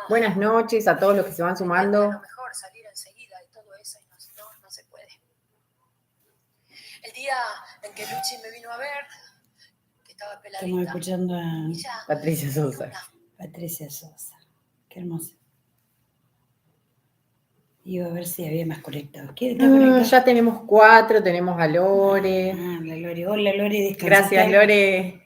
Buenas noches a todos los que se van sumando. A lo mejor salir enseguida de todo eso y no se puede. El día en que Luchi me vino a ver, que estaba peladita. Estamos escuchando a Patricia Sosa. Patricia Sosa. Qué hermosa. Iba a ver si había más conectados. ¿Quién está conectado? Ya tenemos 4, tenemos a Lore. La Lore. Hola, Lore, descansaste. Gracias, Lore.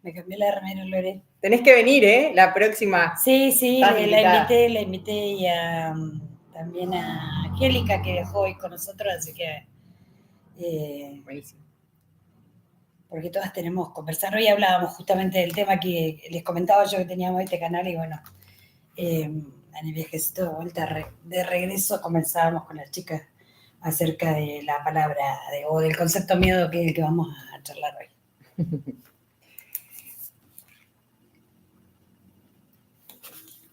Me cambié la remera, Lore. Tenés que venir, la próxima. Sí, la invité y también a Angélica, que viajó hoy con nosotros, así que... Buenísimo. Porque todas tenemos que conversar. Hoy hablábamos justamente del tema que les comentaba yo que teníamos este canal y bueno, en el viajecito de vuelta de regreso comenzábamos con las chicas acerca de la palabra o del concepto miedo que vamos a charlar hoy.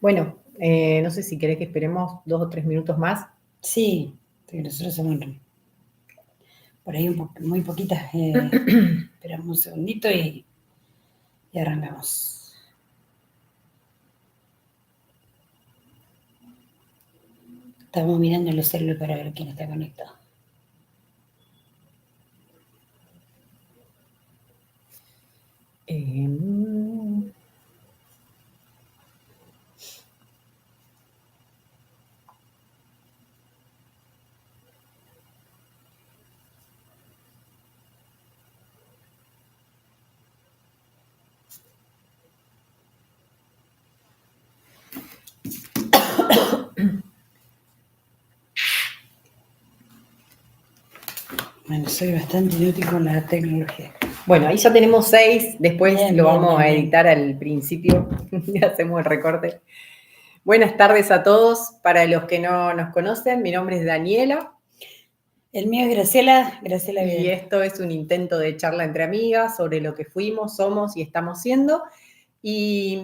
Bueno, no sé si querés que esperemos 2 o 3 minutos más. Sí, nosotros somos por ahí muy poquitas. Esperamos un segundito y arrancamos. Estamos mirando los celulares para ver quién está conectado. Bueno, soy bastante inútil con la tecnología. Bueno, ahí ya tenemos 6, después lo vamos a editar al principio y hacemos el recorte. Buenas tardes a todos, para los que no nos conocen, mi nombre es Daniela. El mío es Graciela Vidal. Y esto es un intento de charla entre amigas sobre lo que fuimos, somos y estamos siendo. Y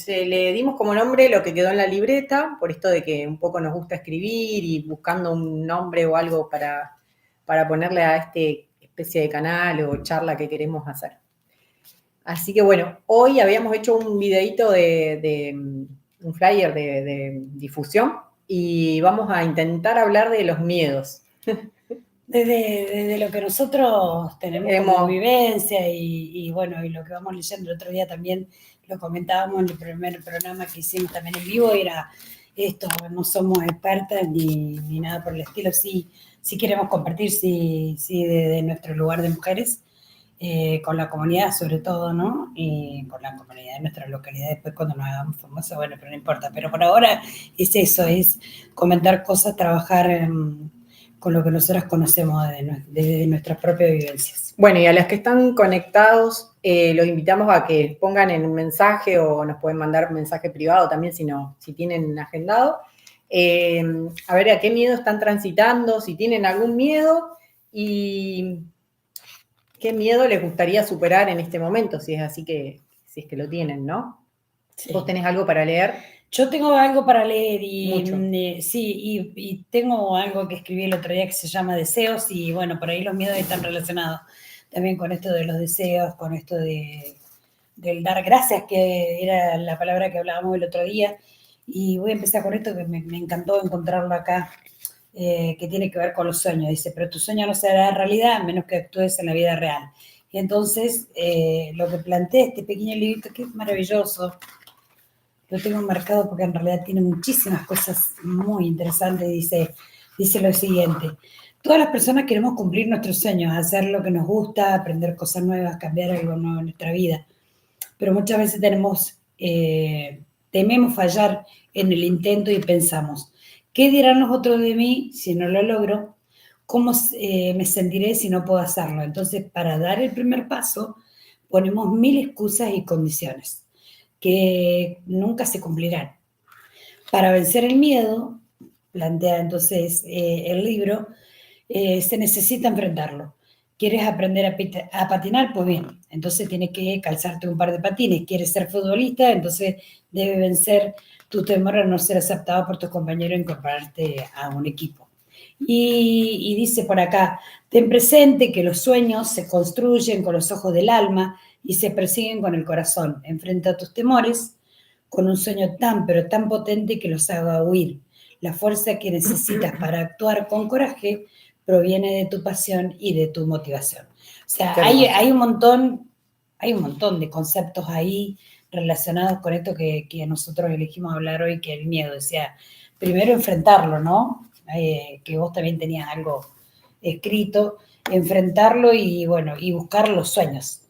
le dimos como nombre lo que quedó en la libreta, por esto de que un poco nos gusta escribir y buscando un nombre o algo para ponerle a este especie de canal o charla que queremos hacer. Así que bueno, hoy habíamos hecho un videito de un flyer de difusión y vamos a intentar hablar de los miedos. Desde lo que nosotros tenemos como vivencia y bueno, y lo que vamos leyendo el otro día también lo comentábamos en el primer programa que hicimos también en vivo, era esto, no somos expertas ni nada por el estilo, sí queremos compartir, sí de nuestro lugar de mujeres, con la comunidad sobre todo, ¿no? Y con la comunidad de nuestra localidad, después cuando nos hagamos famosas, bueno, pero no importa, pero por ahora es eso, es comentar cosas, trabajar con lo que nosotros conocemos de nuestras propias vivencias. Bueno, y a las que están conectados, los invitamos a que pongan en un mensaje o nos pueden mandar un mensaje privado también si tienen agendado. A ver a qué miedo están transitando, si tienen algún miedo y qué miedo les gustaría superar en este momento, si es que lo tienen, ¿no? Sí. ¿Vos tenés algo para leer? Yo tengo algo para leer y tengo algo que escribí el otro día que se llama Deseos y bueno, por ahí los miedos están relacionados también con esto de los deseos, con esto del dar gracias, que era la palabra que hablábamos el otro día, y voy a empezar con esto que me encantó encontrarlo acá, que tiene que ver con los sueños. Dice, pero tu sueño no será realidad a menos que actúes en la vida real. Y entonces lo que plantea este pequeño librito, que es maravilloso, lo tengo marcado porque en realidad tiene muchísimas cosas muy interesantes. Dice lo siguiente: todas las personas queremos cumplir nuestros sueños, hacer lo que nos gusta, aprender cosas nuevas, cambiar algo nuevo en nuestra vida. Pero muchas veces tememos fallar en el intento y pensamos, ¿qué dirán los otros de mí si no lo logro? ¿Cómo me sentiré si no puedo hacerlo? Entonces, para dar el primer paso, ponemos 1000 excusas y condiciones que nunca se cumplirán. Para vencer el miedo, plantea entonces el libro, se necesita enfrentarlo. ¿Quieres aprender a patinar? Pues bien, entonces tienes que calzarte un par de patines. ¿Quieres ser futbolista? Entonces debe vencer tu temor a no ser aceptado por tus compañeros e incorporarte a un equipo. Y dice por acá, ten presente que los sueños se construyen con los ojos del alma y se persiguen con el corazón. Enfrenta tus temores con un sueño tan, pero tan potente que los haga huir. La fuerza que necesitas para actuar con coraje proviene de tu pasión y de tu motivación. O sea, hay un montón de conceptos ahí relacionados con esto que nosotros elegimos hablar hoy, que el miedo. O sea, primero enfrentarlo, ¿no? Que vos también tenías algo escrito, enfrentarlo y buscar los sueños,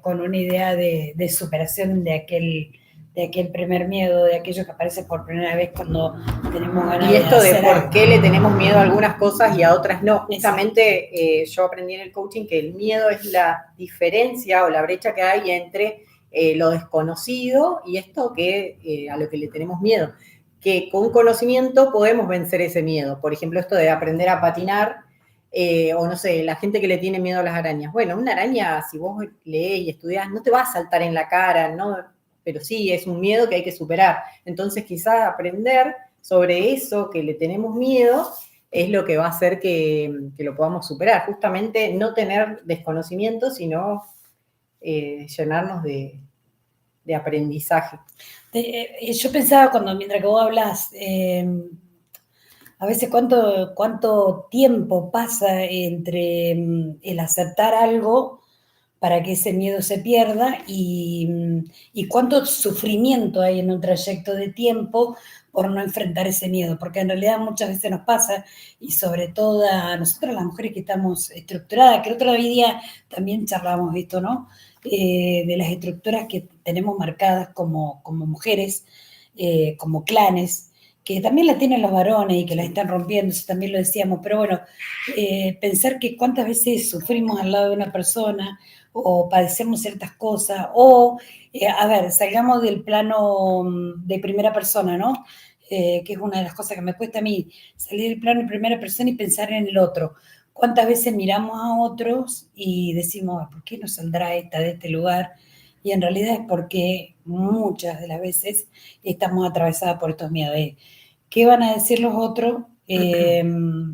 con una idea de superación de aquel primer miedo, de aquello que aparece por primera vez cuando tenemos ganas de hacer. Y esto de por qué le tenemos miedo a algunas cosas y a otras no. Justamente yo aprendí en el coaching que el miedo es la diferencia o la brecha que hay entre lo desconocido y esto que a lo que le tenemos miedo. Que con conocimiento podemos vencer ese miedo. Por ejemplo, esto de aprender a patinar, o no sé, la gente que le tiene miedo a las arañas. Bueno, una araña, si vos lees y estudiás, no te va a saltar en la cara, ¿no? Pero sí, es un miedo que hay que superar. Entonces, quizás aprender sobre eso que le tenemos miedo es lo que va a hacer que lo podamos superar. Justamente no tener desconocimiento, sino llenarnos de aprendizaje. Yo pensaba mientras que vos hablas, a veces cuánto tiempo pasa entre el aceptar algo para que ese miedo se pierda y cuánto sufrimiento hay en un trayecto de tiempo por no enfrentar ese miedo, porque en realidad muchas veces nos pasa, y sobre todo a nosotras las mujeres que estamos estructuradas, que el otro día también charlábamos de esto, ¿no? De las estructuras que tenemos marcadas como mujeres, como clanes, que también la tienen los varones y que la están rompiendo, eso también lo decíamos, pero bueno, pensar que cuántas veces sufrimos al lado de una persona o padecemos ciertas cosas, o, salgamos del plano de primera persona, ¿no? Que es una de las cosas que me cuesta a mí, salir del plano de primera persona y pensar en el otro. ¿Cuántas veces miramos a otros y decimos, ¿por qué no saldrá esta de este lugar? Y en realidad es porque muchas de las veces estamos atravesadas por estos miedos. ¿Qué van a decir los otros? ¿Qué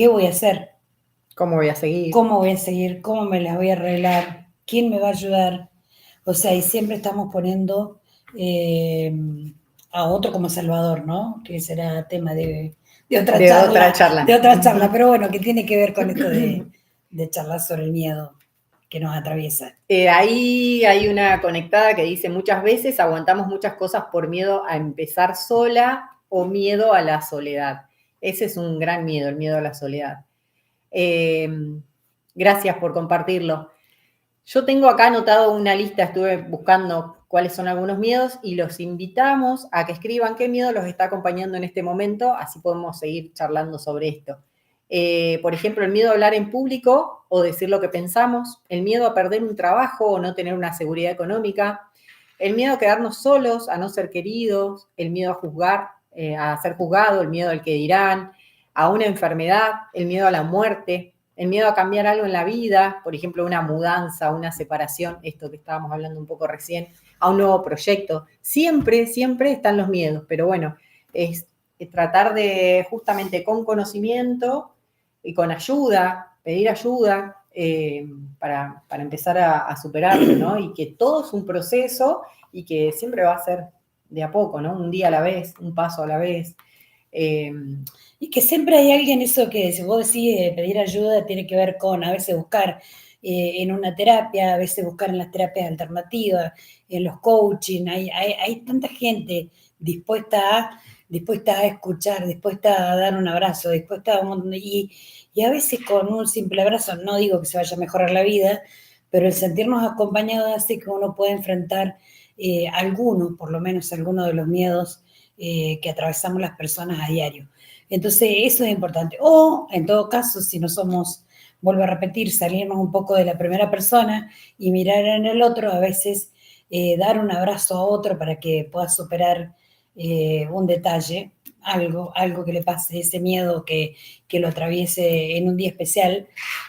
voy a hacer? ¿Cómo voy a seguir? ¿Cómo voy a seguir? ¿Cómo me las voy a arreglar? ¿Quién me va a ayudar? O sea, y siempre estamos poniendo a otro como salvador, ¿no? Que será tema de otra charla. De otra charla, pero bueno, que tiene que ver con esto de charlar sobre el miedo que nos atraviesa. Ahí hay una conectada que dice, muchas veces aguantamos muchas cosas por miedo a empezar sola o miedo a la soledad. Ese es un gran miedo, el miedo a la soledad. Gracias por compartirlo. Yo tengo acá anotado una lista, estuve buscando cuáles son algunos miedos y los invitamos a que escriban qué miedo los está acompañando en este momento, así podemos seguir charlando sobre esto. Por ejemplo, el miedo a hablar en público o decir lo que pensamos, el miedo a perder un trabajo o no tener una seguridad económica, el miedo a quedarnos solos, a no ser queridos, el miedo a juzgar, a ser juzgado, el miedo al que dirán, a una enfermedad, el miedo a la muerte, el miedo a cambiar algo en la vida, por ejemplo, una mudanza, una separación, esto que estábamos hablando un poco recién, a un nuevo proyecto. Siempre están los miedos, pero bueno, es tratar de, justamente con conocimiento y con ayuda, pedir ayuda para empezar a superarlo, ¿no? Y que todo es un proceso y que siempre va a ser de a poco, ¿no? Un día a la vez, un paso a la vez. Y que siempre hay alguien, eso que si vos decís pedir ayuda, tiene que ver con a veces buscar en una terapia, a veces buscar en las terapias alternativas, en los coaching, hay tanta gente dispuesta a escuchar, dispuesta a dar un abrazo, dispuesta a y a veces con un simple abrazo, no digo que se vaya a mejorar la vida, pero el sentirnos acompañados hace que uno pueda enfrentar por lo menos algunos de los miedos que atravesamos las personas a diario. Entonces, eso es importante. O, en todo caso, si no somos, vuelvo a repetir, salirnos un poco de la primera persona y mirar en el otro, a veces dar un abrazo a otro para que pueda superar un detalle, algo que le pase, ese miedo que lo atraviese en un día especial,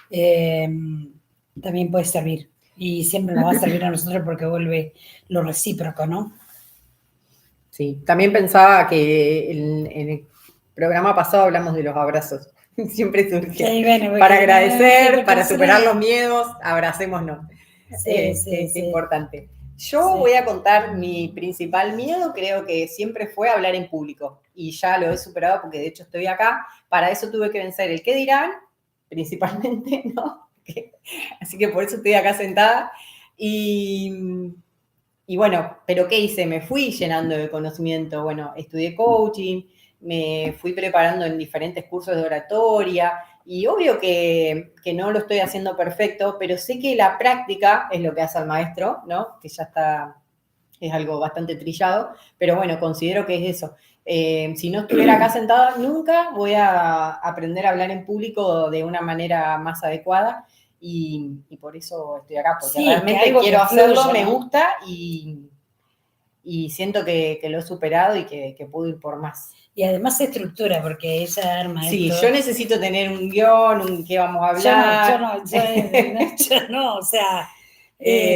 también puede servir. Y siempre nos va a servir a nosotros porque vuelve lo recíproco, ¿no? Sí, también pensaba que en el programa pasado hablamos de los abrazos. Siempre surge. Sí, bueno, para agradecer, para superar los miedos, abracémonos. Sí, es importante. Yo voy a contar mi principal miedo, creo que siempre fue hablar en público y ya lo he superado porque de hecho estoy acá. Para eso tuve que vencer el qué dirán, principalmente, ¿no? Así que por eso estoy acá sentada. Y bueno, pero ¿qué hice? Me fui llenando de conocimiento. Bueno, estudié coaching, me fui preparando en diferentes cursos de oratoria y obvio que no lo estoy haciendo perfecto, pero sé que la práctica es lo que hace al maestro, ¿no? Que ya está, es algo bastante trillado, pero bueno, considero que es eso. Si no estuviera acá sentada, nunca voy a aprender a hablar en público de una manera más adecuada. Y por eso estoy acá, porque Sí, realmente quiero hacerlo, fluya, me ¿no? gusta y siento que lo he superado y que puedo ir por más. Y además se estructura, porque ella arma Sí, esto. yo necesito tener un guión, un qué vamos a hablar. Yo no, o sea,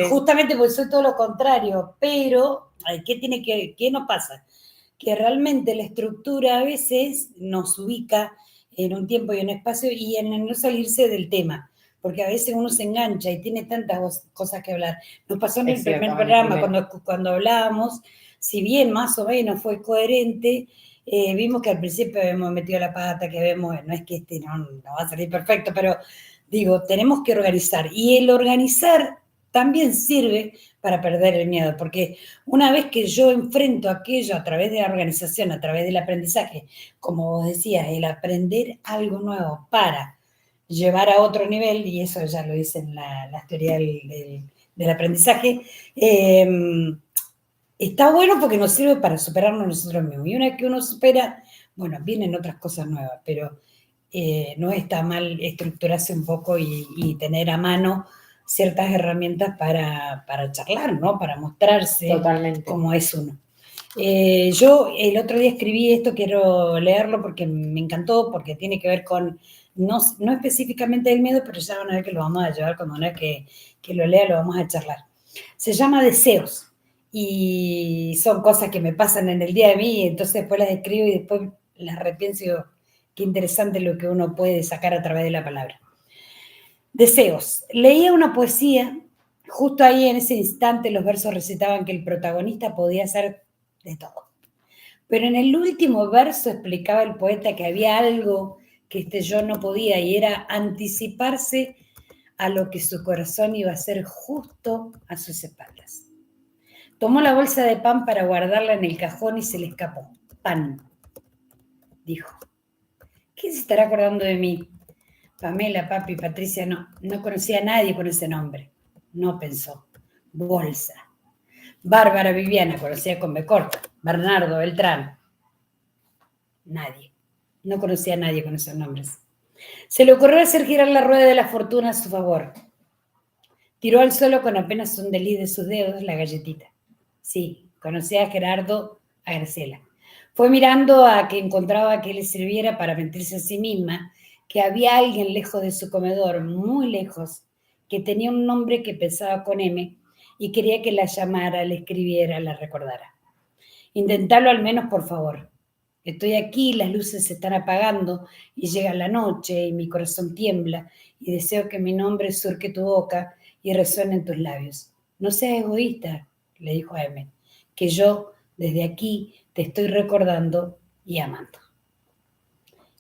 justamente porque soy todo lo contrario, pero ¿qué nos pasa? Que realmente la estructura a veces nos ubica en un tiempo y un espacio y en no salirse del tema, porque a veces uno se engancha y tiene tantas cosas que hablar. Nos pasó en el primer programa, cuando hablábamos, si bien más o menos fue coherente, vimos que al principio habíamos metido la pata, que vemos, no es que no va a salir perfecto, pero digo, tenemos que organizar. Y el organizar también sirve para perder el miedo, porque una vez que yo enfrento aquello a través de la organización, a través del aprendizaje, como vos decías, el aprender algo nuevo para llevar a otro nivel, y eso ya lo dice en la teoría del aprendizaje, está bueno porque nos sirve para superarnos nosotros mismos. Y una vez que uno supera, bueno, vienen otras cosas nuevas, pero no está mal estructurarse un poco y tener a mano ciertas herramientas para charlar, ¿no? Para mostrarse Totalmente. cómo es uno. Yo el otro día escribí esto, quiero leerlo porque me encantó, porque tiene que ver con, no específicamente el miedo, pero ya van a ver que lo vamos a llevar, cuando una vez que lo lea lo vamos a charlar. Se llama Deseos y son cosas que me pasan en el día de mí, entonces después las escribo y después las repienso y digo, qué interesante lo que uno puede sacar a través de la palabra. Deseos. Leía una poesía, justo ahí en ese instante los versos recitaban que el protagonista podía ser de todo. Pero en el último verso explicaba el poeta que había algo que yo no podía y era anticiparse a lo que su corazón iba a hacer justo a sus espaldas. Tomó la bolsa de pan para guardarla en el cajón y se le escapó. Pan, dijo. ¿Quién se estará acordando de mí? Pamela, papi, Patricia, no conocía a nadie con ese nombre. No pensó. Bolsa. Bárbara, Viviana, conocía con B corta. Bernardo, Beltrán. Nadie. No conocía a nadie con esos nombres. Se le ocurrió hacer girar la rueda de la fortuna a su favor. Tiró al suelo con apenas un desliz de sus dedos la galletita. Sí, conocía a Gerardo, a Graciela. Fue mirando a que encontraba que le sirviera para mentirse a sí misma que había alguien lejos de su comedor, muy lejos, que tenía un nombre que empezaba con M y quería que la llamara, le escribiera, la recordara. Intentalo al menos, por favor. Estoy aquí, las luces se están apagando y llega la noche y mi corazón tiembla y deseo que mi nombre surque tu boca y resuene en tus labios. No seas egoísta, le dijo a M, que yo desde aquí te estoy recordando y amando.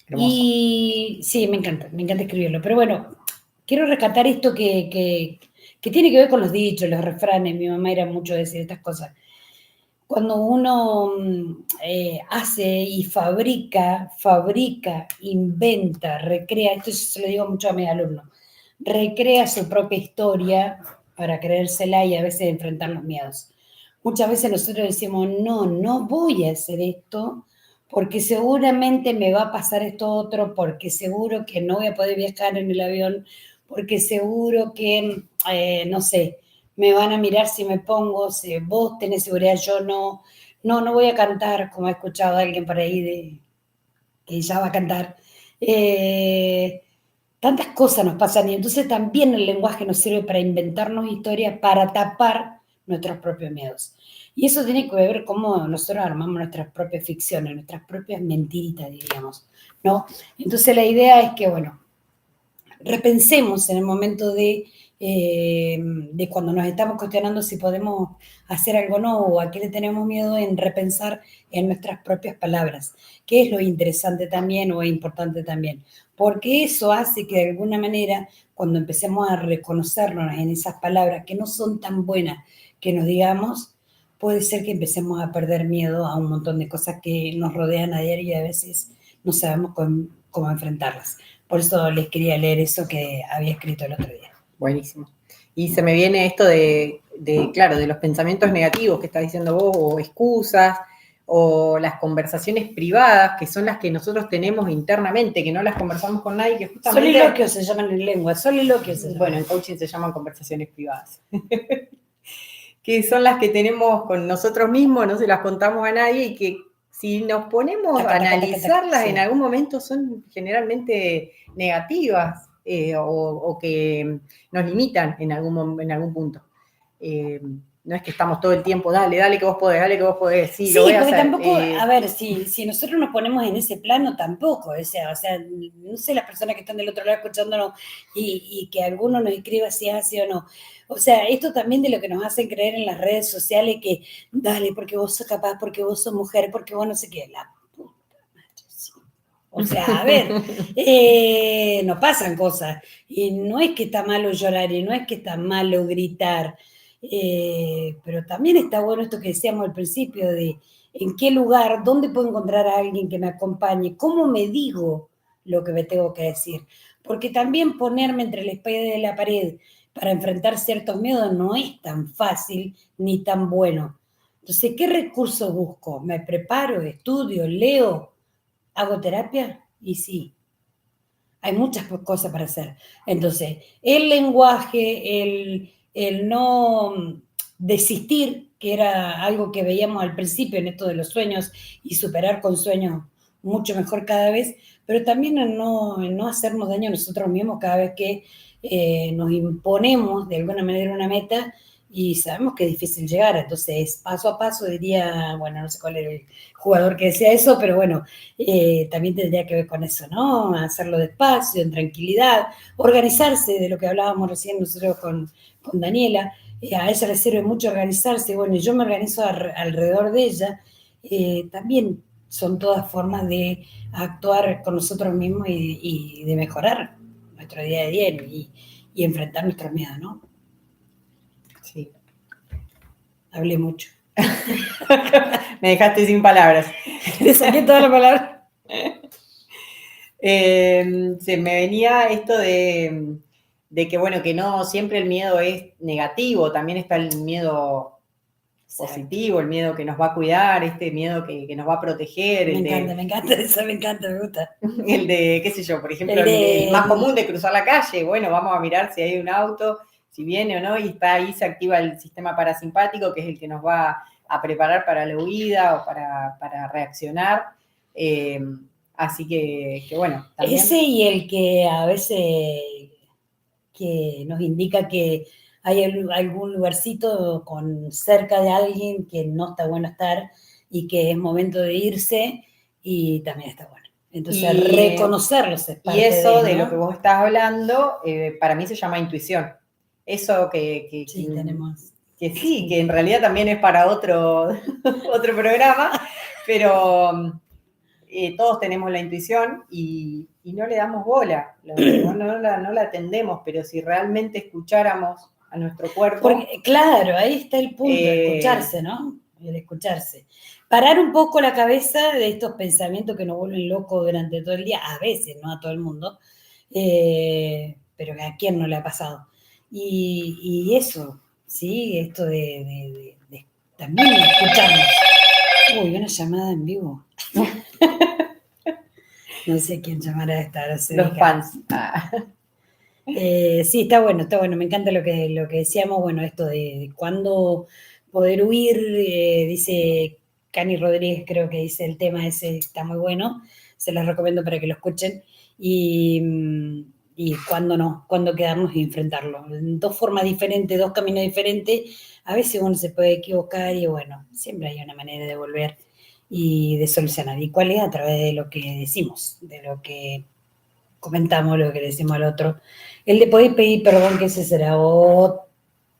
Hermoso. Y sí, me encanta escribirlo, pero bueno, quiero rescatar esto que tiene que ver con los dichos, los refranes. Mi mamá era mucho de decir estas cosas. Cuando uno hace y fabrica, inventa, recrea, esto se lo digo mucho a mis alumnos, recrea su propia historia para creérsela y a veces enfrentar los miedos. Muchas veces nosotros decimos, no voy a hacer esto porque seguramente me va a pasar esto otro, porque seguro que no voy a poder viajar en el avión, porque seguro que, no sé, me van a mirar si me pongo, si vos tenés seguridad, yo no voy a cantar, como he escuchado a alguien por ahí que ya va a cantar. Tantas cosas nos pasan y entonces también el lenguaje nos sirve para inventarnos historias, para tapar nuestros propios miedos. Y eso tiene que ver cómo nosotros armamos nuestras propias ficciones, nuestras propias mentiritas, diríamos, ¿no? Entonces la idea es que, bueno, repensemos en el momento de de cuando nos estamos cuestionando si podemos hacer algo o no, o a qué le tenemos miedo, en repensar en nuestras propias palabras, que es lo interesante también o importante también, porque eso hace que de alguna manera, cuando empecemos a reconocernos en esas palabras que no son tan buenas que nos digamos, puede ser que empecemos a perder miedo a un montón de cosas que nos rodean a diario y a veces no sabemos cómo enfrentarlas. Por eso les quería leer eso que había escrito el otro día. Buenísimo. Y se me viene esto claro, de los pensamientos negativos que estás diciendo vos, o excusas, o las conversaciones privadas, que son las que nosotros tenemos internamente, que no las conversamos con nadie, que justamente... Soliloquios se llaman en lengua, soliloquios se llaman. Bueno, en coaching se llaman conversaciones privadas. Que son las que tenemos con nosotros mismos, no se las contamos a nadie, y que si nos ponemos a analizarlas, sí, en algún momento son generalmente negativas, o que nos limitan en algún punto. No es que estamos todo el tiempo, dale que vos podés, sí, lo voy a porque hacer. Tampoco, a ver, si nosotros nos ponemos en ese plano, tampoco, o sea, no sé, las personas que están del otro lado escuchándonos y que alguno nos escriba si es así o no. O sea, esto también de lo que nos hacen creer en las redes sociales, que dale, porque vos sos capaz, porque vos sos mujer, porque vos no sé qué, la puta madre, sí. O sea, a ver, nos pasan cosas, y no es que está malo llorar, y no es que está malo gritar, pero también está bueno esto que decíamos al principio, de en qué lugar, dónde puedo encontrar a alguien que me acompañe, cómo me digo lo que me tengo que decir, porque también ponerme entre la espada y la pared para enfrentar ciertos miedos no es tan fácil ni tan bueno. Entonces, ¿qué recursos busco? ¿Me preparo, estudio, leo, hago terapia? Y sí, hay muchas cosas para hacer. Entonces, el lenguaje, el no desistir, que era algo que veíamos al principio en esto de los sueños, y superar con sueños mucho mejor cada vez, pero también en no hacernos daño a nosotros mismos cada vez que nos imponemos de alguna manera una meta y sabemos que es difícil llegar. Entonces, paso a paso, diría, bueno, no sé cuál era el jugador que decía eso, pero bueno, también tendría que ver con eso, ¿no? Hacerlo despacio, en tranquilidad, organizarse, de lo que hablábamos recién nosotros con Daniela. A ella le sirve mucho organizarse, bueno, y yo me organizo alrededor de ella. También son todas formas de actuar con nosotros mismos y de mejorar nuestro día a día y enfrentar nuestros miedos, ¿no? Sí. Hablé mucho. Me dejaste sin palabras. Le saqué toda la palabra. Se me venía esto de que, bueno, que no siempre el miedo es negativo, también está el miedo positivo, el miedo que nos va a cuidar, este miedo que nos va a proteger. Me encanta eso, me gusta. El de, qué sé yo, por ejemplo, el más común de cruzar la calle, bueno, vamos a mirar si hay un auto, si viene o no, y está ahí, se activa el sistema parasimpático, que es el que nos va a preparar para la huida o para reaccionar. Así que bueno. También... Ese y el que a veces que nos indica que hay algún lugarcito cerca de alguien que no está bueno estar y que es momento de irse, y también está bueno. Entonces, reconocerlos es parte y eso de, ¿no? ¿no? Lo que vos estás hablando, para mí se llama intuición. Eso que sí, tenemos. Que sí, que en realidad también es para otro programa, pero todos tenemos la intuición y no le damos bola, no la atendemos, pero si realmente escucháramos a nuestro cuerpo... Porque, claro, ahí está el punto, de escucharse, ¿no? El escucharse. Parar un poco la cabeza de estos pensamientos que nos vuelven locos durante todo el día, a veces, no a todo el mundo, pero a quién no le ha pasado. Y eso, ¿sí? Esto de también escucharnos. Uy, una llamada en vivo. No sé quién llamará a esta. Los fans. Sí, está bueno, me encanta lo que decíamos, bueno, esto de cuándo poder huir, dice Cani Rodríguez, creo que dice el tema ese, está muy bueno, se los recomiendo para que lo escuchen, y cuándo no, cuándo quedarnos y enfrentarlo, en dos formas diferentes, dos caminos diferentes, a veces uno se puede equivocar y bueno, siempre hay una manera de volver y de solucionar, y cuál es a través de lo que decimos, de lo que comentamos lo que le decimos al otro. El de poder pedir perdón, que ese será otro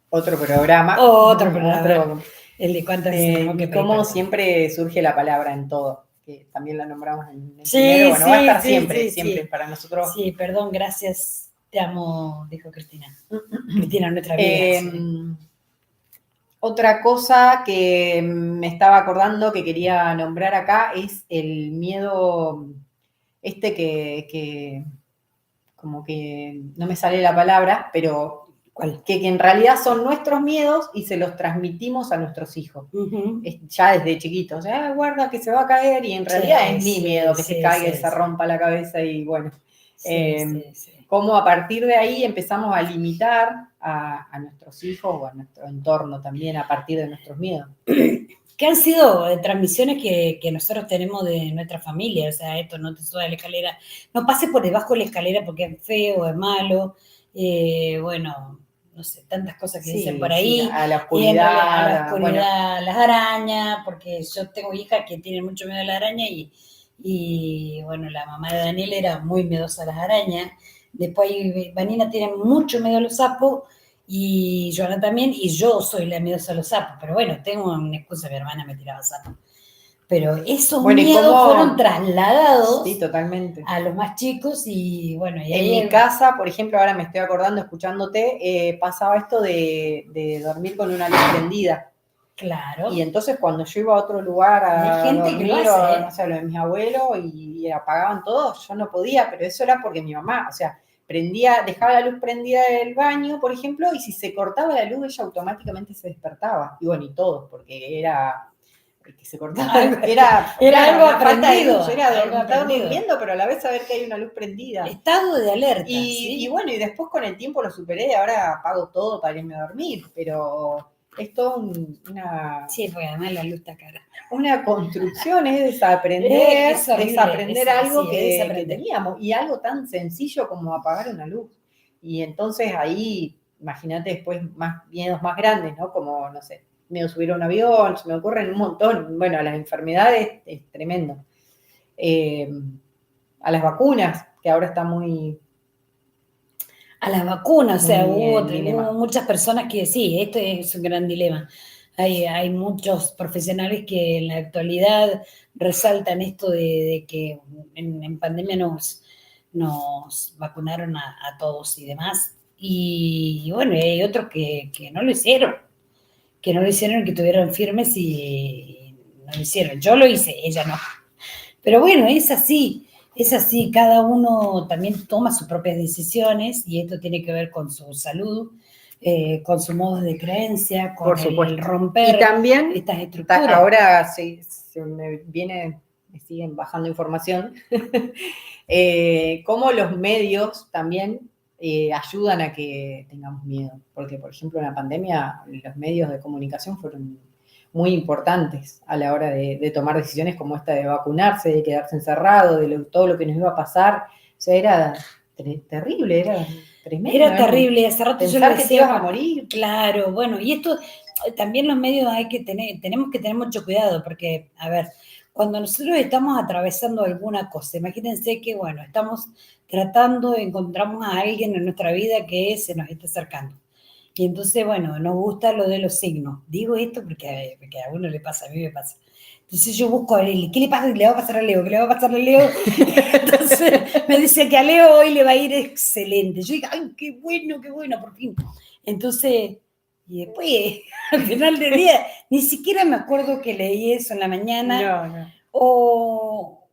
programa. Otro programa. El de cuántas veces tenemos que pedir cómo perdón. siempre surge la palabra en todo, que también la nombramos en el Sí, primero. Bueno, sí, va a estar sí, siempre, sí, siempre sí. para nosotros. Sí, perdón, gracias, te amo, dijo Cristina. Cristina, nuestra amiga. Sí. Otra cosa que me estaba acordando que quería nombrar acá es el miedo que como que no me sale la palabra, pero ¿Cuál? Que en realidad son nuestros miedos y se los transmitimos a nuestros hijos. Ya desde chiquitos, guarda que se va a caer, y en realidad es mi miedo que se caiga y se rompa la cabeza, y bueno. Cómo a partir de ahí empezamos a limitar a nuestros hijos o a nuestro entorno también a partir de nuestros miedos. Que han sido transmisiones que nosotros tenemos de nuestra familia, o sea, esto, no te subas a la escalera, no pases por debajo de la escalera porque es feo, es malo, bueno, no sé, tantas cosas que dicen por ahí. Sí, a la oscuridad. A la oscuridad, las arañas, porque yo tengo hijas que tienen mucho miedo a la araña y bueno, la mamá de Daniel era muy miedosa a las arañas. Después Vanina tiene mucho miedo a los sapos, y Joana también, y yo soy la miedosa a los sapos, pero bueno, tengo una excusa, mi hermana me tiraba sapos. Pero esos miedos fueron trasladados, sí, totalmente, a los más chicos, y bueno. Y en mi casa, por ejemplo, ahora me estoy acordando, escuchándote, pasaba esto de dormir con una luz prendida. Claro. Y entonces cuando yo iba a otro lugar a hay gente dormir, que lo hace, no sé, lo de mis abuelos, y apagaban todo, yo no podía, pero eso era porque mi mamá, o sea, dejaba la luz prendida del baño, por ejemplo, y si se cortaba la luz, ella automáticamente se despertaba. Y bueno, y todos, porque era que se cortaba. Era algo aprendido. Estaba durmiendo, pero a la vez saber que hay una luz prendida. Estado de alerta. Y bueno, y después con el tiempo lo superé, ahora apago todo para irme a dormir, pero es todo una... Sí, porque además la luz está cara. Una construcción, es desaprender algo que teníamos, y algo tan sencillo como apagar una luz. Y entonces ahí, imagínate después miedos más grandes, ¿no? Como, no sé, miedo subir a un avión, se me ocurren un montón. Bueno, a las enfermedades es tremendo. A las vacunas, que ahora está muy... A las vacunas, o sea, hubo muchas personas que sí, esto es un gran dilema. Hay muchos profesionales que en la actualidad resaltan esto de que en pandemia nos vacunaron a todos y demás. Y bueno, hay otros que no lo hicieron, que estuvieron firmes y no lo hicieron. Yo lo hice, ella no. Pero bueno, es así, cada uno también toma sus propias decisiones, y esto tiene que ver con su salud, con su modo de creencia, con el romper y también, estas estructuras. Ahora me siguen bajando información, cómo los medios también ayudan a que tengamos miedo, porque por ejemplo en la pandemia los medios de comunicación fueron muy importantes a la hora de tomar decisiones como esta de vacunarse, de quedarse encerrado, de todo lo que nos iba a pasar. O sea, era terrible, era tremendo. Era terrible, hace rato yo le decía que te ibas a morir. Claro, bueno, y esto también los medios tenemos que tener mucho cuidado, porque, a ver, cuando nosotros estamos atravesando alguna cosa, imagínense que, bueno, estamos encontramos a alguien en nuestra vida que se nos está acercando. Y entonces, bueno, nos gusta lo de los signos. Digo esto porque a uno le pasa, a mí me pasa. Entonces yo busco a Leo, ¿qué le pasa? ¿Qué le va a pasar a Leo? ¿Qué le va a pasar a Leo? Entonces me dice que a Leo hoy le va a ir excelente. Yo digo, ¡ay, qué bueno, por fin! Entonces, y después, al final del día, ni siquiera me acuerdo que leí eso en la mañana. No. O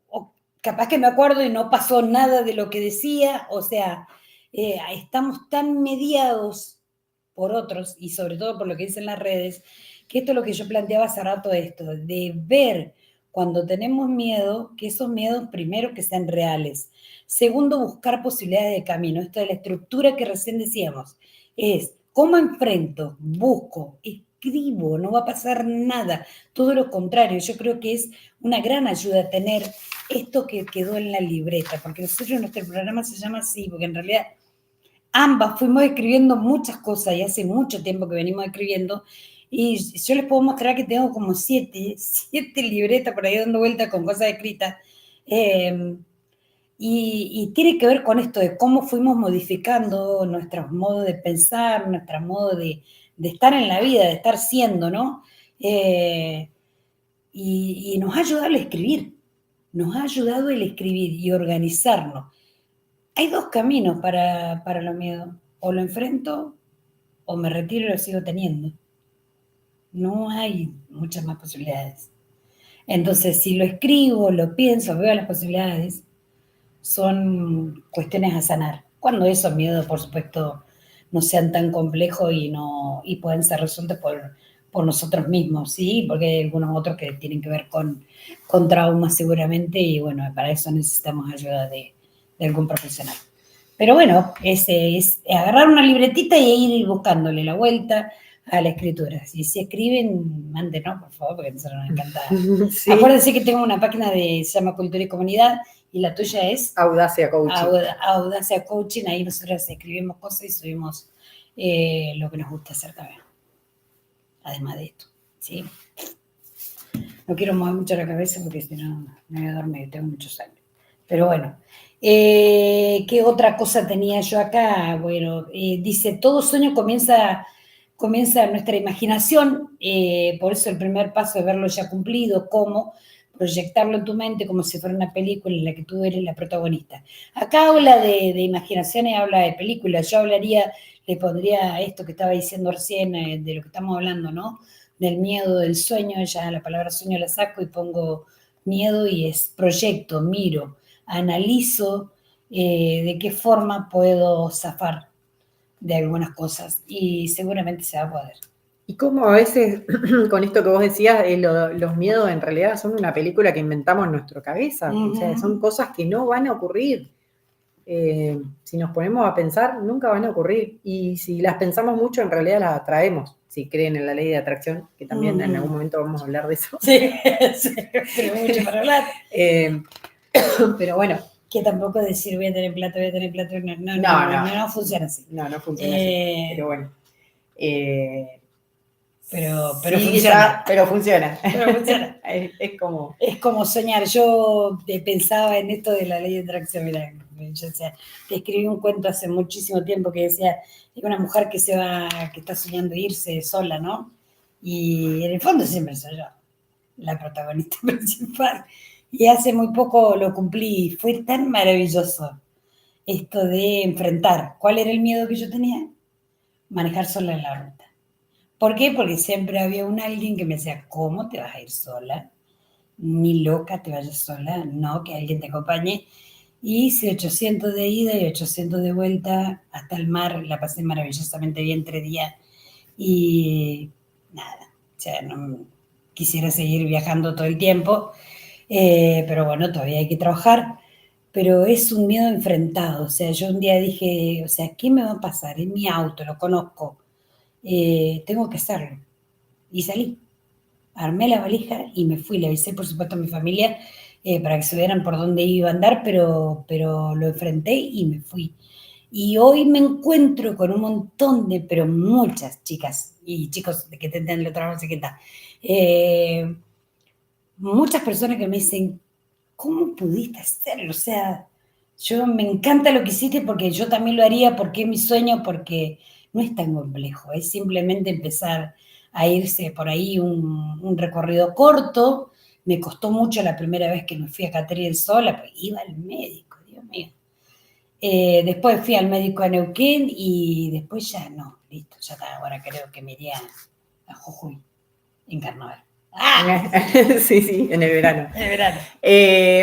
capaz que me acuerdo y no pasó nada de lo que decía. O sea, estamos tan mediados por otros, y sobre todo por lo que dicen las redes, que esto es lo que yo planteaba hace rato, esto, de ver cuando tenemos miedo, que esos miedos, primero, que sean reales. Segundo, buscar posibilidades de camino. Esto de la estructura que recién decíamos, es cómo enfrento, busco, escribo, no va a pasar nada. Todo lo contrario, yo creo que es una gran ayuda tener esto que quedó en la libreta, porque nosotros nuestro programa se llama así, porque en realidad ambas fuimos escribiendo muchas cosas, y hace mucho tiempo que venimos escribiendo, y yo les puedo mostrar que tengo como siete libretas por ahí dando vueltas con cosas escritas, y Y tiene que ver con esto de cómo fuimos modificando nuestro modo de pensar, nuestro modo de estar en la vida, de estar siendo, ¿no? Y nos ha ayudado el escribir, y organizarnos. Hay dos caminos para los miedos, o lo enfrento o me retiro y lo sigo teniendo. No hay muchas más posibilidades. Entonces, si lo escribo, lo pienso, veo las posibilidades, son cuestiones a sanar. Cuando esos miedos, por supuesto, no sean tan complejos y pueden ser resueltos por nosotros mismos, ¿sí? Porque hay algunos otros que tienen que ver con traumas seguramente, y bueno, para eso necesitamos ayuda de algún profesional. Pero bueno, es agarrar una libretita y ir buscándole la vuelta a la escritura. Si se escriben, mándenos, por favor, porque nosotros nos encanta. Sí. Acuérdense que tengo una página se llama Cultura y Comunidad, y la tuya es Audacia Coaching. Audacia Coaching. Ahí nosotros escribimos cosas y subimos lo que nos gusta hacer también. Además de esto, ¿sí? No quiero mover mucho la cabeza porque si no me voy a dormir, tengo muchos años. Pero bueno, ¿qué otra cosa tenía yo acá? Bueno, dice, todo sueño comienza en nuestra imaginación, por eso el primer paso es verlo ya cumplido, ¿cómo? Proyectarlo en tu mente como si fuera una película en la que tú eres la protagonista. Acá habla de imaginación y habla de películas. Yo le pondría esto que estaba diciendo recién, de lo que estamos hablando, ¿no? Del miedo, del sueño, ya la palabra sueño la saco y pongo miedo, y es proyecto, miro, analizo de qué forma puedo zafar de algunas cosas, y seguramente se va a poder. Y cómo a veces, con esto que vos decías, los miedos en realidad son una película que inventamos en nuestra cabeza. O sea, son cosas que no van a ocurrir. Si nos ponemos a pensar, nunca van a ocurrir. Y si las pensamos mucho, en realidad las atraemos. Si creen en la ley de atracción, que también en algún momento vamos a hablar de eso. Sí, pero mucho para hablar. Pero bueno. Que tampoco decir voy a tener plata, no funciona así. No funciona así. Pero bueno. Pero sí, funciona. Pero funciona. Es como soñar. Yo pensaba en esto de la ley de atracción. Mira, yo te escribí un cuento hace muchísimo tiempo que decía, hay una mujer que está soñando irse sola, ¿no? Y en el fondo siempre soy yo, la protagonista principal. Y hace muy poco lo cumplí. Fue tan maravilloso esto de enfrentar. ¿Cuál era el miedo que yo tenía? Manejar sola en la ruta. ¿Por qué? Porque siempre había alguien que me decía, ¿cómo te vas a ir sola? Ni loca te vayas sola, no, que alguien te acompañe. Y hice 800 de ida y 800 de vuelta hasta el mar. La pasé maravillosamente bien 3 días. Y nada, o sea, no quisiera seguir viajando todo el tiempo. Pero bueno, todavía hay que trabajar, pero es un miedo enfrentado. O sea, yo un día dije, o sea, ¿qué me va a pasar? En mi auto, lo conozco, tengo que hacerlo. Y salí, armé la valija y me fui. Le avisé, por supuesto, a mi familia para que supieran por dónde iba a andar, pero lo enfrenté y me fui. Y hoy me encuentro con un montón pero muchas chicas y chicos que te entienden el trabajo, no sé qué tal. Muchas personas que me dicen, ¿cómo pudiste hacerlo? O sea, me encanta lo que hiciste porque yo también lo haría, porque es mi sueño, porque no es tan complejo, es simplemente empezar a irse por ahí un recorrido corto. Me costó mucho la primera vez que me fui a Catriel sola, pues iba al médico, Dios mío. Después fui al médico a Neuquén y después ya no, listo, ya está, ahora creo que me iría a Jujuy, en carnaval. Sí, en el verano.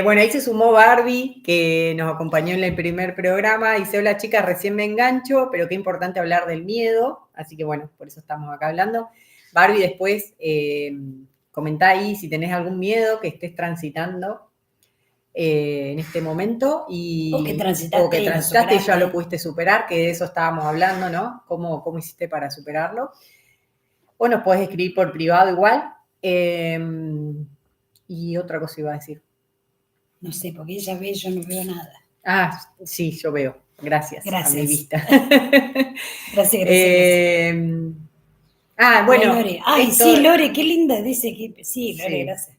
Bueno, ahí se sumó Barbie, que nos acompañó en el primer programa. Dice, hola chicas, recién me engancho, pero qué importante hablar del miedo. Así que bueno, por eso estamos acá hablando. Barbie, después comentá ahí si tenés algún miedo que estés transitando en este momento. O que transitaste y ya lo pudiste superar, que de eso estábamos hablando, ¿no? ¿Cómo hiciste para superarlo? O nos podés escribir por privado igual. Y otra cosa iba a decir. No sé, porque ella ve, yo no veo nada. Ah, sí, yo veo. Gracias. A mi vista. Gracias. Bueno. Lore. Ay, sí, Lore, qué linda. Dice que sí, Lore, sí. Gracias.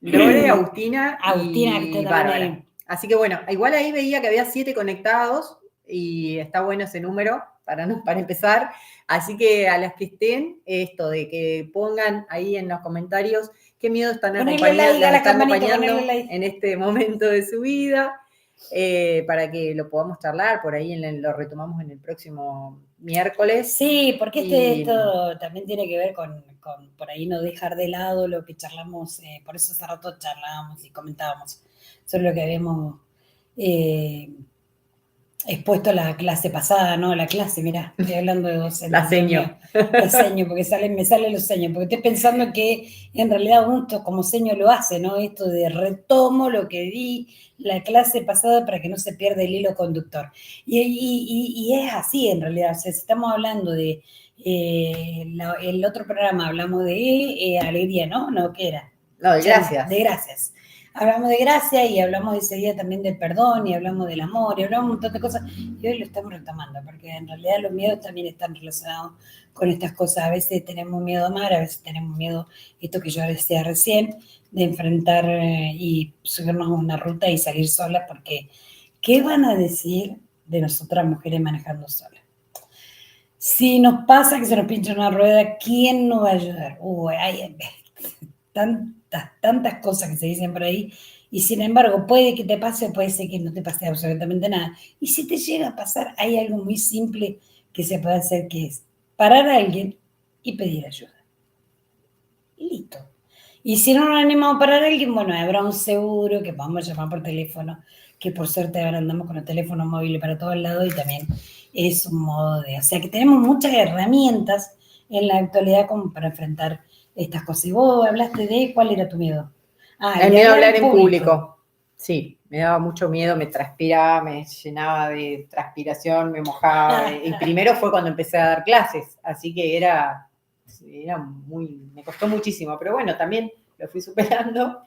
Lore, Agustina Agustina, que y está Bárbara. también ahí. Así que bueno, igual ahí veía que había 7 conectados y está bueno ese número para empezar. Así que a las que estén, esto de que pongan ahí en los comentarios qué miedo están Ponerle like a la están campanita, acompañando ponerle like. en este momento de su vida, para que lo podamos charlar, por ahí lo retomamos en el próximo miércoles. Sí, porque esto también tiene que ver con por ahí no dejar de lado lo que charlamos, por eso hace rato charlábamos y comentábamos sobre lo que habíamos expuesto la clase pasada, ¿no? La clase, mirá, estoy hablando de docente. La seño. La seño, porque me salen los seños, porque estoy pensando que en realidad uno como seño lo hace, ¿no? Esto de retomo lo que di la clase pasada para que no se pierda el hilo conductor. Y es así en realidad, o sea, si estamos hablando de el otro programa, hablamos de alegría, ¿no? No, ¿qué era? No, de gracias. De gracias. Hablamos de gracia y hablamos ese día también del perdón y hablamos del amor y hablamos un montón de cosas y hoy lo estamos retomando porque en realidad los miedos también están relacionados con estas cosas. A veces tenemos miedo a amar, a veces tenemos miedo, esto que yo decía recién, de enfrentar y subirnos a una ruta y salir solas porque ¿qué van a decir de nosotras mujeres manejando solas? Si nos pasa que se nos pincha una rueda, ¿quién nos va a ayudar? Hay tantas cosas que se dicen por ahí, y sin embargo, puede que te pase, puede ser que no te pase absolutamente nada. Y si te llega a pasar, hay algo muy simple que se puede hacer, que es parar a alguien y pedir ayuda. Y listo. Y si no nos animamos a parar a alguien, bueno, habrá un seguro que vamos a llamar por teléfono, que por suerte ahora andamos con el teléfono móvil para todos lados y también es un modo de... O sea que tenemos muchas herramientas en la actualidad como para enfrentar estas cosas. Y vos hablaste de cuál era tu miedo. El miedo a hablar en público. Sí, me daba mucho miedo, me transpiraba, me llenaba de transpiración, me mojaba. Y primero fue cuando empecé a dar clases, así que me costó muchísimo, pero bueno, también lo fui superando.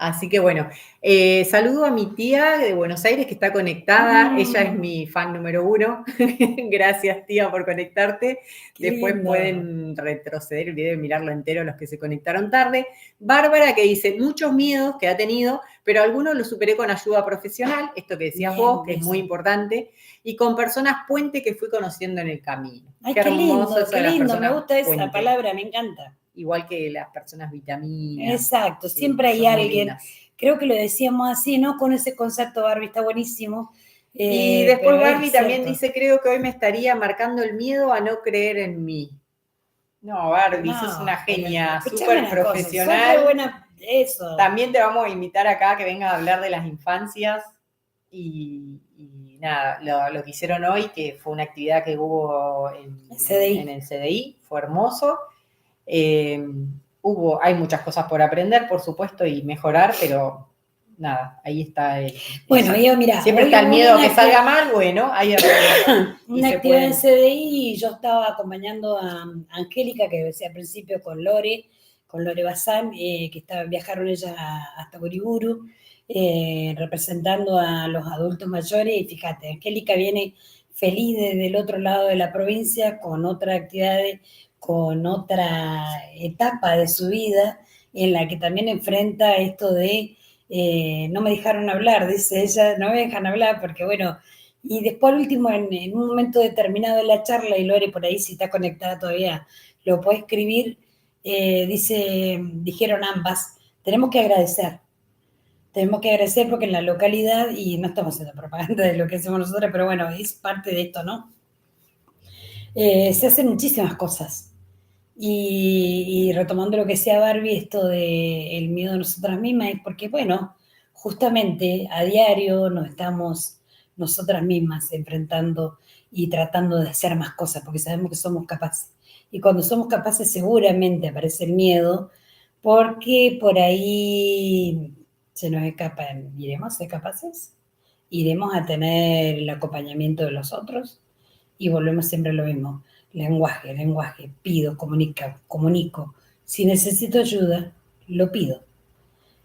Así que bueno, saludo a mi tía de Buenos Aires que está conectada. Ella es mi fan número 1. Gracias, tía, por conectarte. Después pueden retroceder el video y mirarlo entero los que se conectaron tarde. Bárbara que dice, muchos miedos que ha tenido, pero algunos los superé con ayuda profesional, esto que decías vos, que es muy importante, y con personas puente que fui conociendo en el camino. Ay, qué lindo, me gusta esa puente. Palabra, me encanta. Igual que las personas vitaminas. Exacto, siempre hay alguien, creo que lo decíamos así, ¿no? Con ese concepto, Barbie, está buenísimo. Y después Barbie también dice, creo que hoy me estaría marcando el miedo a no creer en mí. No, Barbie, sos una genia, súper profesional. Buena, eso. También te vamos a invitar acá que venga a hablar de las infancias y nada, lo que hicieron hoy, que fue una actividad que hubo en el CDI, fue hermoso. Hay muchas cosas por aprender, por supuesto, y mejorar, pero nada, ahí está bueno, mira, siempre está el miedo a que salga mal, bueno, hay una actividad en CDI y yo estaba acompañando a Angélica, que decía al principio con Lore Bazán, que viajaron ellas hasta Uriburu, representando a los adultos mayores, y fíjate, Angélica viene feliz desde el otro lado de la provincia, con otras actividades, con otra etapa de su vida, en la que también enfrenta esto de no me dejaron hablar, dice ella, no me dejan hablar, porque bueno, y después al último, en un momento determinado de la charla, y Lore por ahí si está conectada todavía, lo puede escribir, dijeron ambas, tenemos que agradecer porque en la localidad, y no estamos haciendo propaganda de lo que hacemos nosotros, pero bueno, es parte de esto, ¿no? Se hacen muchísimas cosas. Y retomando lo que decía Barbie, esto del miedo a nosotras mismas, es porque, bueno, justamente a diario nos estamos nosotras mismas enfrentando y tratando de hacer más cosas, porque sabemos que somos capaces. Y cuando somos capaces seguramente aparece el miedo, porque por ahí se nos escapa, ¿iremos a ser capaces? ¿Iremos a tener el acompañamiento de los otros? Y volvemos siempre a lo mismo. Lenguaje, pido, comunico. Si necesito ayuda, lo pido.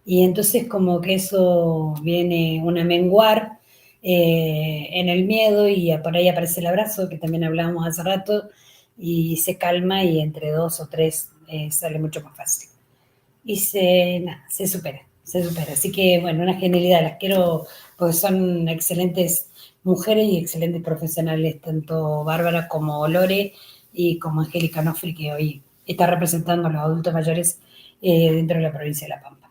Y entonces como que eso viene a menguar en el miedo y por ahí aparece el abrazo, que también hablábamos hace rato, y se calma y entre 2 o 3 sale mucho más fácil. y se supera. Así que, bueno, una genialidad, las quiero porque son excelentes mujeres y excelentes profesionales, tanto Bárbara como Lore y como Angélica Nofri, que hoy está representando a los adultos mayores dentro de la provincia de La Pampa.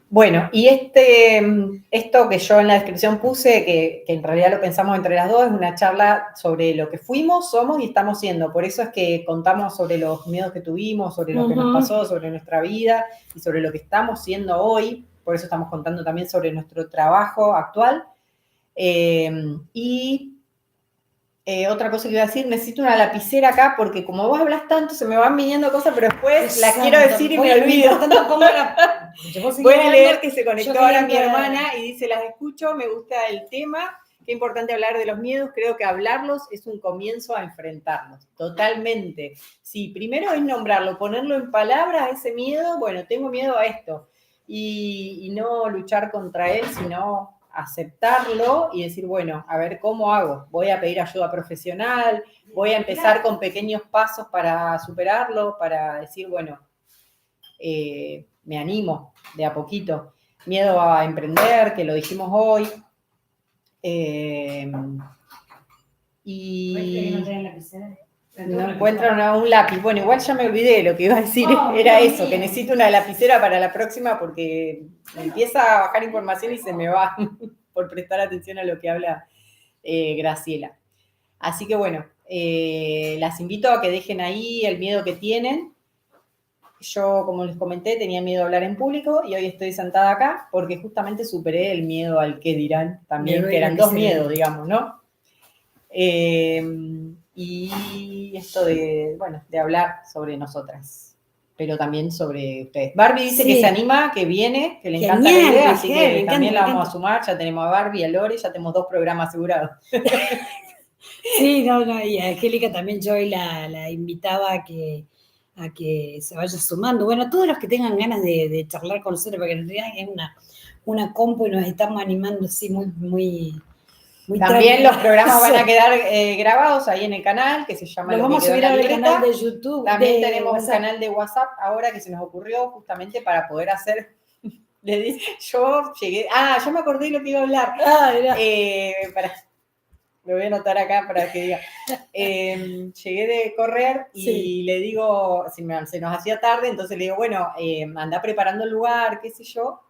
Bueno, y esto que yo en la descripción puse, que en realidad lo pensamos entre las dos, es una charla sobre lo que fuimos, somos y estamos siendo. Por eso es que contamos sobre los miedos que tuvimos, sobre lo que nos pasó, sobre nuestra vida y sobre lo que estamos siendo hoy. Por eso estamos contando también sobre nuestro trabajo actual. Otra cosa que iba a decir, necesito una lapicera acá porque como vos hablas tanto se me van viniendo cosas, pero después las quiero decir y me olvido. Voy a leer que se conectó ahora mi hermana y dice, las escucho, me gusta el tema, qué importante hablar de los miedos, creo que hablarlos es un comienzo a enfrentarlos, totalmente. Sí, primero es nombrarlo, ponerlo en palabras, ese miedo, bueno, tengo miedo a esto, y no luchar contra él, sino aceptarlo y decir, bueno, a ver cómo hago, voy a pedir ayuda profesional, voy a empezar con pequeños pasos para superarlo, para decir, bueno, me animo de a poquito. Miedo a emprender, que lo dijimos hoy. Y no encuentro un lápiz. Bueno, igual ya me olvidé lo que iba a decir. Era eso, que necesito una lapicera para la próxima porque me empieza a bajar información y se me va por prestar atención a lo que habla Graciela. Así que bueno, las invito a que dejen ahí el miedo que tienen. Yo, como les comenté, tenía miedo a hablar en público y hoy estoy sentada acá porque justamente superé el miedo al qué dirán también, que eran dos miedos, digamos, ¿no? Y esto de hablar sobre nosotras, pero también sobre ustedes. Barbie dice que se anima, que viene, que le encanta la idea, así que también la vamos a sumar. Ya tenemos a Barbie, a Lore, ya tenemos 2 programas asegurados. Sí, no, y a Angélica también yo hoy la invitaba a que se vaya sumando. Bueno, todos los que tengan ganas de charlar con nosotros, porque en realidad es una compu y nos estamos animando así muy también los programas van a quedar grabados ahí en el canal, que se llama Lo vamos a subir al canal de YouTube. También tenemos un canal de WhatsApp ahora que se nos ocurrió justamente para poder hacer... Yo llegué... yo me acordé de lo que iba a hablar. Lo voy a anotar acá para que diga. Llegué de correr y le digo, se nos hacía tarde, entonces le digo, bueno, anda preparando el lugar, qué sé yo,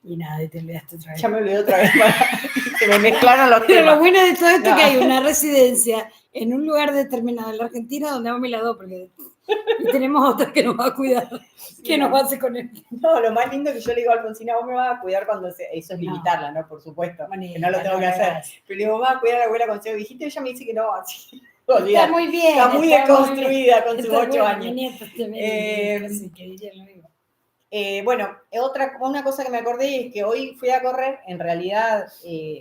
y nada, te olvidaste otra vez. Ya me olvidé otra vez. Se me mezclaron los temas. Pero lo bueno de todo esto es que hay una residencia en un lugar determinado en la Argentina donde vamos las dos, porque y tenemos otra que nos va a cuidar. ¿Qué nos va a hacer con él? No, lo más lindo es que yo le digo a Alfonsina, vos me vas a cuidar cuando eso es limitarla, ¿no? Por supuesto, que no lo tengo que hacer. Pero le digo, vos vas a cuidar a la abuela con 0 dijiste, ella me dice que no, así. Está muy bien. Está muy deconstruida con sus 8 años. Mi nieto así que diría lo mismo. Bueno, una cosa que me acordé es que hoy fui a correr, en realidad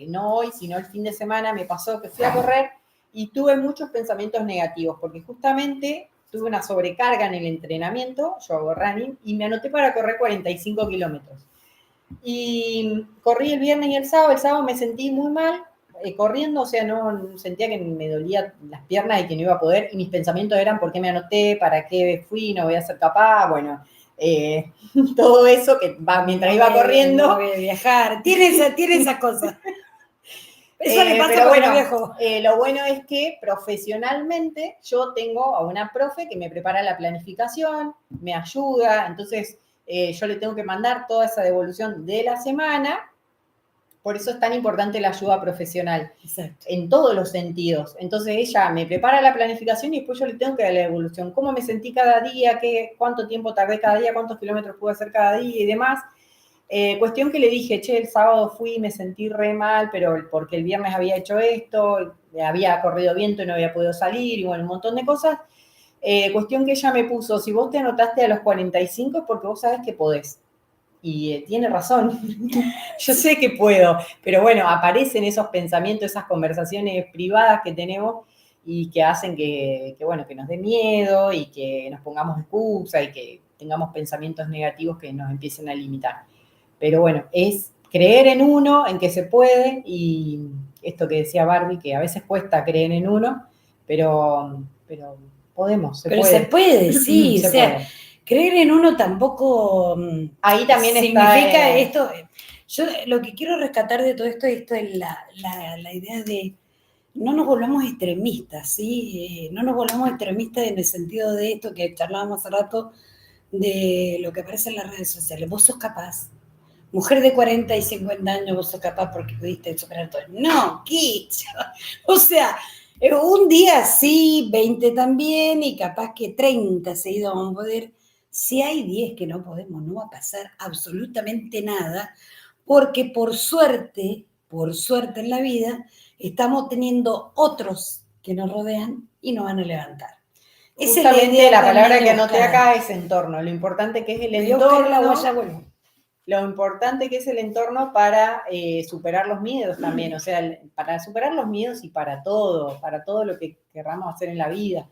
no hoy, sino el fin de semana me pasó que fui a correr y tuve muchos pensamientos negativos, porque justamente tuve una sobrecarga en el entrenamiento, yo hago running, y me anoté para correr 45 kilómetros. Y corrí el viernes y el sábado me sentí muy mal corriendo, o sea, no sentía que me dolía las piernas y que no iba a poder, y mis pensamientos eran, ¿por qué me anoté? ¿Para qué fui? ¿No voy a ser capaz? Bueno... todo eso que mientras iba corriendo. No voy a viajar, tiene esa cosa. Eso le pasa pero bueno, viejo. Lo bueno es que profesionalmente yo tengo a una profe que me prepara la planificación, me ayuda, entonces yo le tengo que mandar toda esa devolución de la semana. Por eso es tan importante la ayuda profesional. Exacto. En todos los sentidos. Entonces ella me prepara la planificación y después yo le tengo que dar la evolución. ¿Cómo me sentí cada día? ¿Cuánto tiempo tardé cada día? ¿Cuántos kilómetros pude hacer cada día? Y demás. Cuestión que le dije, el sábado fui y me sentí re mal, pero porque el viernes había hecho esto, había corrido viento y no había podido salir, y bueno, un montón de cosas. Cuestión que ella me puso, si vos te anotaste a los 45 es porque vos sabés que podés. Y tiene razón, yo sé que puedo, pero bueno, aparecen esos pensamientos, esas conversaciones privadas que tenemos y que hacen que nos dé miedo y que nos pongamos excusa y que tengamos pensamientos negativos que nos empiecen a limitar. Pero bueno, es creer en uno, en que se puede, y esto que decía Barbie, que a veces cuesta creer en uno, pero podemos, Pero se puede, sí, Se o sea, puede. creer en uno tampoco Ahí también significa está, esto. Yo lo que quiero rescatar de todo esto es la idea de no nos volvamos extremistas, ¿sí? No nos volvamos extremistas en el sentido de esto que charlábamos hace rato, de lo que aparece en las redes sociales. Vos sos capaz, mujer de 40 y 50 años, vos sos capaz porque pudiste superar todo. No, Kitsch. O sea, un día sí, 20 también, y capaz que 30 seguidos vamos a poder. Si hay 10 que no podemos, no va a pasar absolutamente nada, porque por suerte en la vida, estamos teniendo otros que nos rodean y nos van a levantar. Esa es la justamente idea la también palabra de que anoté buscar. acá es entorno. Lo importante que es el Voy a buscar la entorno. huella, vuelvo. Lo importante que es el entorno para superar los miedos también, o sea, para superar los miedos y para todo lo que querramos hacer en la vida.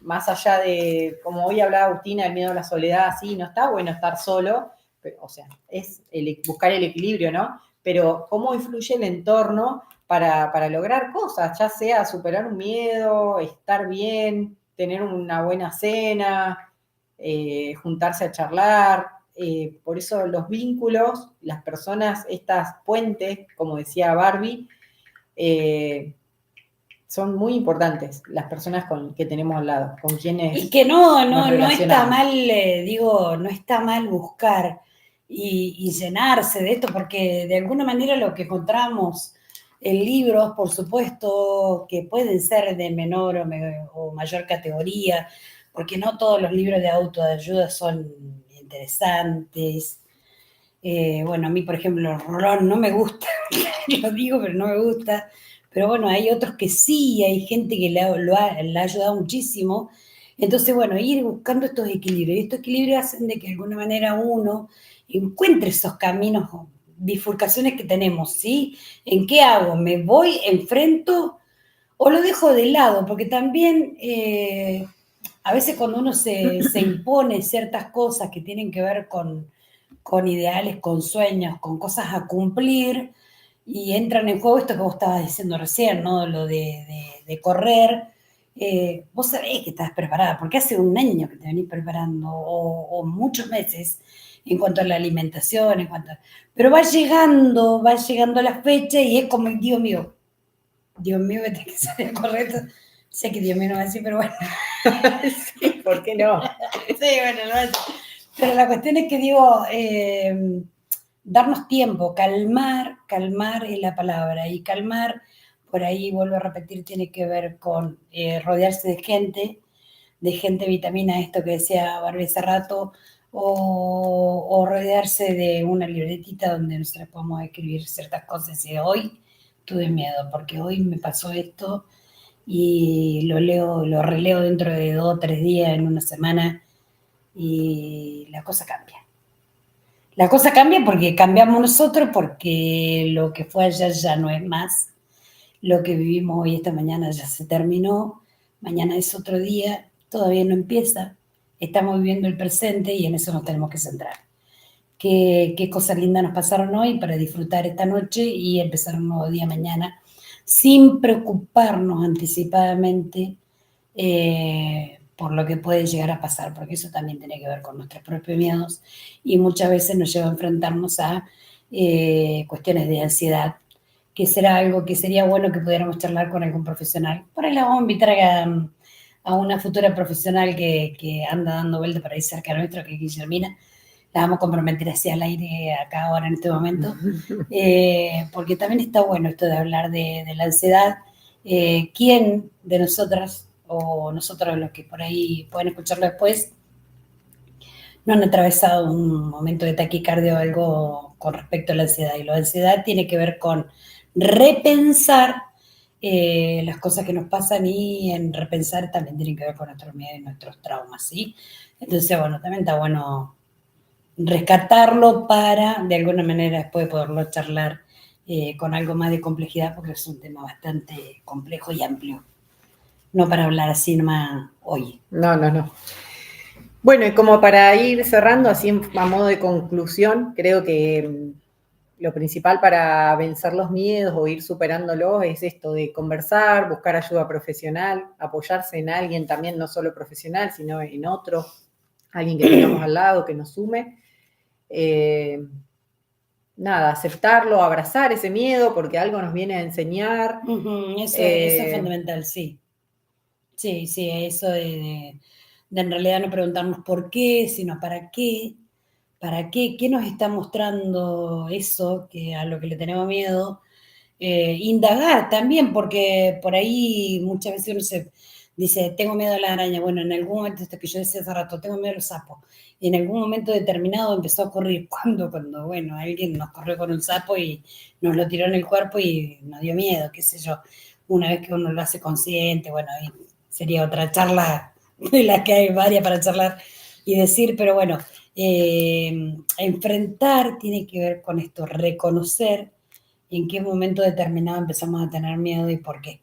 Más allá de, como hoy hablaba Agustina, el miedo a la soledad, sí, no está bueno estar solo, pero, o sea, es buscar el equilibrio, ¿no? Pero cómo influye el entorno para lograr cosas, ya sea superar un miedo, estar bien, tener una buena cena, juntarse a charlar. Por eso los vínculos, las personas, estas puentes, como decía Barbie, son muy importantes, las personas que tenemos al lado, con quienes Y que no está relacionamos. mal, no está mal buscar y llenarse de esto, porque de alguna manera lo que encontramos en libros, por supuesto, que pueden ser de menor o mayor categoría, porque no todos los libros de autoayuda son interesantes. Bueno, a mí, por ejemplo, Ron no me gusta, lo digo, pero no me gusta. Pero bueno, hay otros que sí, hay gente que le ha ayudado muchísimo. Entonces, bueno, ir buscando estos equilibrios. Y estos equilibrios hacen de que de alguna manera uno encuentre esos caminos, bifurcaciones que tenemos, ¿sí? ¿En qué hago? ¿Me voy, enfrento o lo dejo de lado? Porque también a veces cuando uno se impone ciertas cosas que tienen que ver con ideales, con sueños, con cosas a cumplir, y entran en juego esto que vos estabas diciendo recién, ¿no? Lo de correr. Vos sabés que estás preparada, porque hace un año que te venís preparando, o muchos meses, en cuanto a la alimentación, pero va llegando la fecha y es como, Dios mío, me tengo que salir a correr. Sé que Dios mío no va a decir, pero bueno. Sí, ¿por qué no? Sí, bueno, lo va a decir. Pero la cuestión es que digo, darnos tiempo, calmar es la palabra, y calmar, por ahí vuelvo a repetir, tiene que ver con rodearse de gente vitamina, esto que decía Barbie hace rato, o rodearse de una libretita donde nosotros podamos escribir ciertas cosas, y hoy tuve miedo, porque hoy me pasó esto, y lo releo dentro de 2 o 3 días, en una semana, y la cosa cambia. La cosa cambia porque cambiamos nosotros, porque lo que fue ayer ya no es más. Lo que vivimos hoy, esta mañana, ya se terminó. Mañana es otro día, todavía no empieza. Estamos viviendo el presente y en eso nos tenemos que centrar. Qué cosas lindas nos pasaron hoy para disfrutar esta noche y empezar un nuevo día mañana, sin preocuparnos anticipadamente por lo que puede llegar a pasar, porque eso también tiene que ver con nuestros propios miedos y muchas veces nos lleva a enfrentarnos a cuestiones de ansiedad, que será algo que sería bueno que pudiéramos charlar con algún profesional. Por ahí la vamos a invitar a una futura profesional que anda dando vuelta por ahí cerca nuestro, que es Guillermina. La vamos a comprometer hacia el aire acá ahora en este momento, porque también está bueno esto de hablar de la ansiedad. ¿Quién de nosotras o nosotros los que por ahí pueden escucharlo después no han atravesado un momento de taquicardia o algo con respecto a la ansiedad? Y la ansiedad tiene que ver con repensar las cosas que nos pasan, y en repensar también tiene que ver con nuestros miedos y nuestros traumas, ¿sí? Entonces, bueno, también está bueno rescatarlo para, de alguna manera, después poderlo charlar con algo más de complejidad, porque es un tema bastante complejo y amplio. No para hablar así nomás hoy. No. Bueno, y como para ir cerrando, así a modo de conclusión, creo que lo principal para vencer los miedos o ir superándolos es esto de conversar, buscar ayuda profesional, apoyarse en alguien también, no solo profesional, sino en otro, alguien que tengamos al lado, que nos sume. Nada, aceptarlo, abrazar ese miedo porque algo nos viene a enseñar. Eso es fundamental, sí. Sí, eso de en realidad no preguntarnos por qué, sino para qué. ¿Para qué? ¿Qué nos está mostrando eso que a lo que le tenemos miedo? Indagar también, porque por ahí muchas veces uno se dice, tengo miedo a la araña. Bueno, en algún momento, esto que yo decía hace rato, tengo miedo a los sapos. Y en algún momento determinado empezó a ocurrir. Cuando, bueno, alguien nos corrió con un sapo y nos lo tiró en el cuerpo y nos dio miedo, qué sé yo. Una vez que uno lo hace consciente, bueno, ahí sería otra charla de las que hay varias para charlar y decir, pero bueno, enfrentar tiene que ver con esto, reconocer en qué momento determinado empezamos a tener miedo y por qué.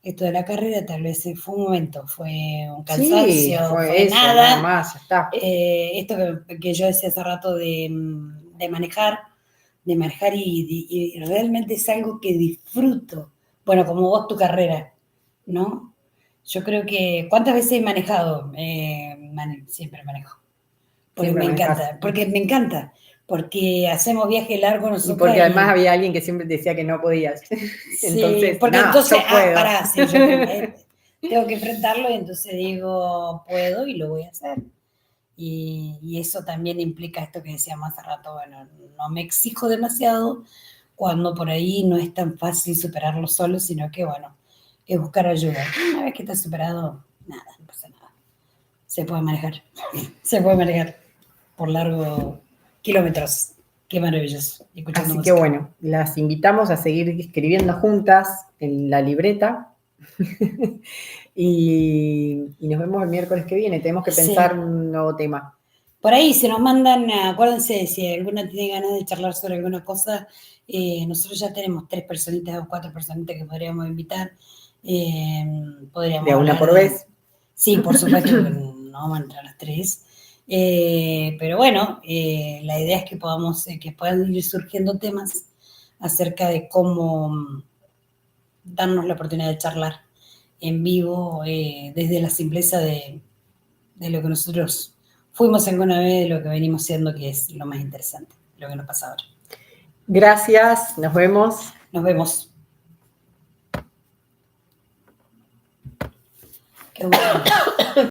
Esto de la carrera tal vez fue un momento, fue un cansancio, sí, fue eso, nada más, ya está. Esto que yo decía hace rato de manejar y realmente es algo que disfruto. Bueno, como vos tu carrera, ¿no? Yo creo que, ¿cuántas veces he manejado? Siempre manejo. Porque me encanta, porque hacemos viaje largo nosotros. Y porque además había alguien que siempre decía que no podías. Entonces, porque entonces, yo puedo. Sí, yo tengo que enfrentarlo y entonces digo, puedo y lo voy a hacer. Y eso también implica esto que decíamos hace rato, bueno, no me exijo demasiado cuando por ahí no es tan fácil superarlo solo, sino que, bueno, es buscar ayuda. Una vez que estás superado, nada, no pasa nada. Se puede manejar por largos kilómetros. Qué maravilloso. Así música. Que bueno, las invitamos a seguir escribiendo juntas en la libreta y nos vemos el miércoles que viene. Tenemos que pensar un nuevo tema. Por ahí, si nos mandan, acuérdense, si alguna tiene ganas de charlar sobre alguna cosa, nosotros ya tenemos 3 personitas o 4 personitas que podríamos invitar. Podríamos de una por vez. Sí, por supuesto, no vamos a entrar las 3. Pero bueno, la idea es que puedan ir surgiendo temas acerca de cómo darnos la oportunidad de charlar en vivo desde la simpleza de lo que nosotros fuimos alguna vez, de lo que venimos siendo, que es lo más interesante, lo que nos pasa ahora. Gracias, nos vemos. Nos vemos. Qué bueno.